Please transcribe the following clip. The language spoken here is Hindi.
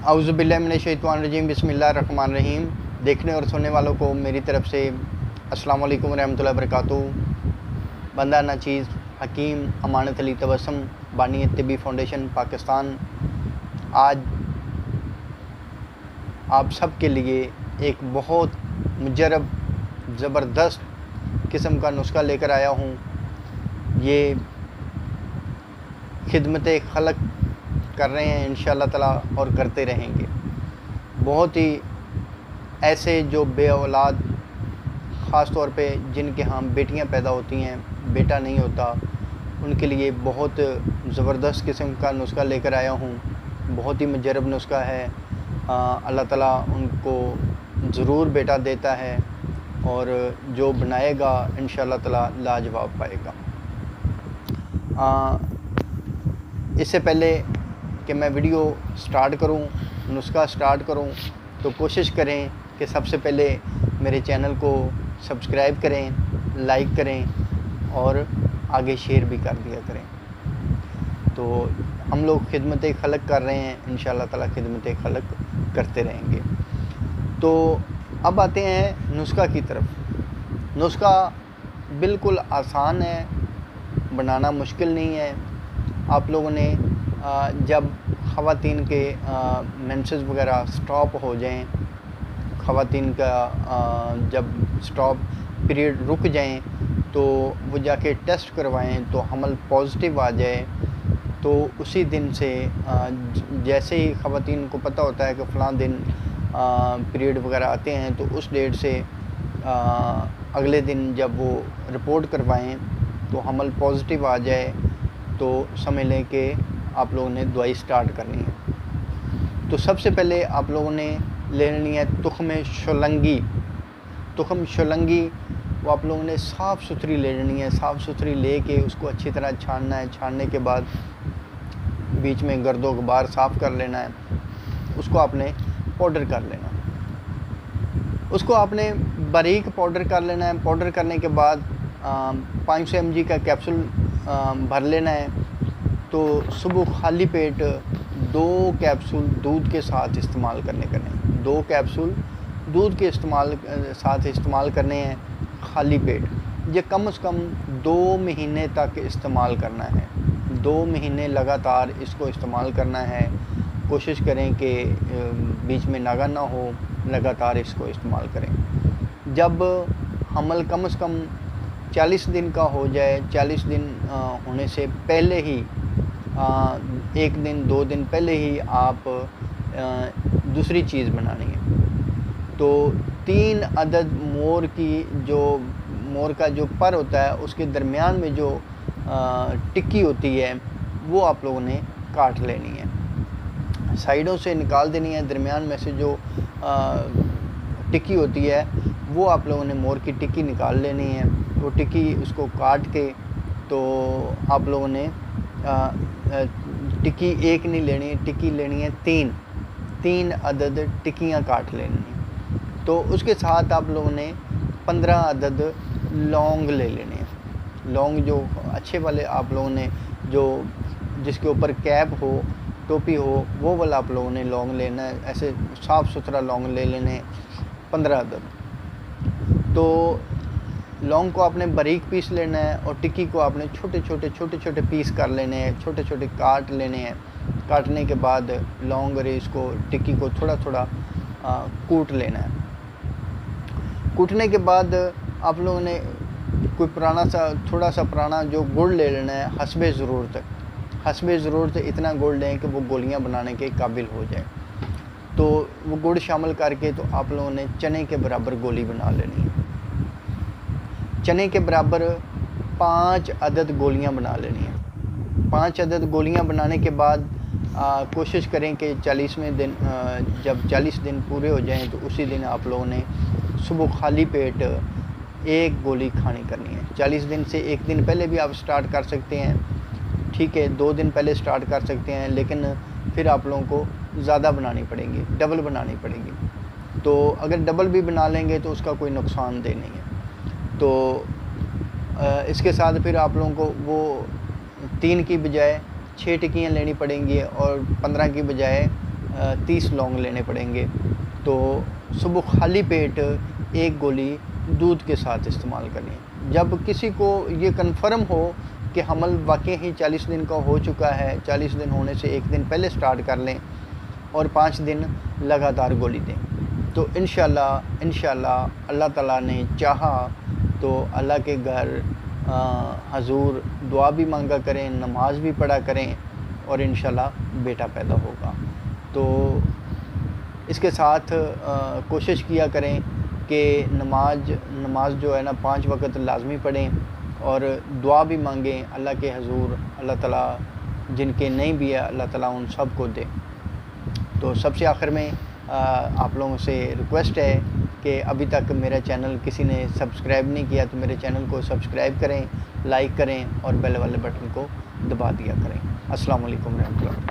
औज़ुबिल्लाहिमिनश्शैतानिर्रजीम बिस्मिल्लाहिर्रहमानिर्रहीम। देखने और सुनने वालों को मेरी तरफ़ से अस्सलाम वालेकुम रहमतुल्लाहि व बरकातुहू। बंदा नाचीज़ हकीम अमानत अली तबस्सुम बानी तिब्बी फाउंडेशन पाकिस्तान आज आप सब के लिए एक बहुत मुजरब ज़बरदस्त किस्म का नुस्खा लेकर आया हूँ। ये खिदमत खलक कर रहे हैं इंशाअल्लाह ताला और करते रहेंगे। बहुत ही ऐसे जो बे औलाद ख़ास तौर पे जिनके यहाँ बेटियाँ पैदा होती हैं, बेटा नहीं होता, उनके लिए बहुत ज़बरदस्त किस्म का नुस्खा लेकर आया हूँ। बहुत ही मुजरब नुस्खा है। अल्लाह ताला उनको ज़रूर बेटा देता है और जो बनाएगा इंशाअल्लाह ताला लाजवाब पाएगा। इससे पहले कि मैं वीडियो स्टार्ट करूं, नुस्खा स्टार्ट करूं, तो कोशिश करें कि सबसे पहले मेरे चैनल को सब्सक्राइब करें, लाइक करें और आगे शेयर भी कर दिया करें। तो हम लोग खिदमत खलक कर रहे हैं, इंशाअल्लाह ताला खिदमत खलक करते रहेंगे। तो अब आते हैं नुस्खा की तरफ। नुस्खा बिल्कुल आसान है, बनाना मुश्किल नहीं है। आप लोगों ने जब ख़वातीन के मेंसेस वगैरह स्टॉप हो जाएं, ख़वातीन का जब स्टॉप पीरियड रुक जाएं, तो वो जाके टेस्ट करवाएं, तो हमल पॉजिटिव आ जाए तो उसी दिन से जैसे ही ख़वातीन को पता होता है कि फ़लाँ दिन पीरियड वगैरह आते हैं, तो उस डेट से अगले दिन जब वो रिपोर्ट करवाएं तो हमल पॉजिटिव आ जाए तो समझ लें कि आप लोगों ने दवाई स्टार्ट करनी है। तो सबसे पहले आप लोगों ने ले लेनी है तुख्म शलंगी। तुख्म शलंगी वो आप लोगों ने साफ़ सुथरी ले लेनी है। साफ़ सुथरी ले के उसको अच्छी तरह छानना है। छानने के बाद बीच में गर्दो गुबार साफ़ कर लेना है। उसको आपने पाउडर कर लेना है। उसको आपने बारीक पाउडर कर लेना है। पाउडर करने के बाद 500 mg का कैप्सूल भर लेना है। तो सुबह खाली पेट 2 कैप्सूल दूध के साथ इस्तेमाल करने 2 कैप्सूल दूध के साथ इस्तेमाल करने हैं खाली पेट। ये कम से कम 2 महीने तक इस्तेमाल करना है। 2 महीने लगातार इसको इस्तेमाल करना है। कोशिश करें कि बीच में नागा ना हो, लगातार इसको इस्तेमाल करें। जब हमल कम से कम 40 दिन का हो जाए, 40 दिन होने से पहले ही 1 दिन 2 दिन पहले ही आप दूसरी चीज़ बनानी है। तो 3 अदद मोर का जो पर होता है, उसके दरमियान में जो टिक्की होती है वो आप लोगों ने काट लेनी है। साइडों से निकाल देनी है। दरमियान में से जो टिक्की होती है वो आप लोगों ने मोर की टिक्की निकाल लेनी है। वो टिक्की उसको काट के तो आप लोगों ने टिक्की एक नहीं लेनी, टिक्की लेनी है 3 अदद टिक्कियाँ काट लेनी है। तो उसके साथ आप लोगों ने 15 अदद लौंग ले लेने हैं। लौंग जो अच्छे वाले आप लोगों ने, जो जिसके ऊपर कैप हो, टोपी हो, वो वाला आप लोगों ने लौंग लेना है। ऐसे साफ़ सुथरा लौंग ले लेने 15 अदद। तो लौंग को आपने बारीक पीस लेना है और टिक्की को आपने छोटे छोटे पीस कर लेने हैं, छोटे छोटे काट लेने हैं। काटने के बाद लौंग और इसको टिक्की को थोड़ा थोड़ा कूट लेना है। कूटने के बाद आप लोगों ने कोई थोड़ा सा पुराना जो गुड़ ले लेना है हस्बे ज़रूरत। हस्बे ज़रूरत इतना गुड़ लें कि वो गोलियां बनाने के काबिल हो जाए। तो वो गुड़ शामिल करके तो आप लोगों ने चने के बराबर गोली बना लेनी है। चने के बराबर 5 अदद गोलियां बना लेनी है। 5 अदद गोलियां बनाने के बाद कोशिश करें कि 40वें दिन जब 40 दिन पूरे हो जाएं तो उसी दिन आप लोगों ने सुबह खाली पेट 1 गोली खानी करनी है। 40 दिन से 1 दिन पहले भी आप स्टार्ट कर सकते हैं, ठीक है, 2 दिन पहले स्टार्ट कर सकते हैं, लेकिन फिर आप लोगों को ज़्यादा बनानी पड़ेगी, डबल बनानी पड़ेगी। तो अगर डबल भी बना लेंगे तो उसका कोई नुकसानदेह नहीं है। तो इसके साथ फिर आप लोगों को वो 3 की बजाय 6 टिक्कियाँ लेनी पड़ेंगी और 15 की बजाय 30 लौंग लेने पड़ेंगे। तो सुबह खाली पेट एक गोली दूध के साथ इस्तेमाल करें। जब किसी को ये कन्फर्म हो कि हमल वाकई ही 40 दिन का हो चुका है, 40 दिन होने से एक दिन पहले स्टार्ट कर लें और 5 दिन लगातार गोली दें। तो इंशाअल्लाह अल्लाह ताला ने चाहा तो अल्लाह के घर हजूर दुआ भी मांगा करें, नमाज भी पढ़ा करें और इंशाअल्लाह बेटा पैदा होगा। तो इसके साथ कोशिश किया करें कि नमाज जो है ना 5 वक्त लाजमी पढ़ें और दुआ भी मांगें अल्लाह के हजूर। अल्लाह ताला जिनके नहीं भी है अल्लाह ताला उन सब को दे। तो सबसे आखिर में आप लोगों से रिक्वेस्ट है कि अभी तक मेरा चैनल किसी ने सब्सक्राइब नहीं किया तो मेरे चैनल को सब्सक्राइब करें, लाइक करें और बेल वाले बटन को दबा दिया करें। अस्सलाम वालेकुम रहमतुल्लाह।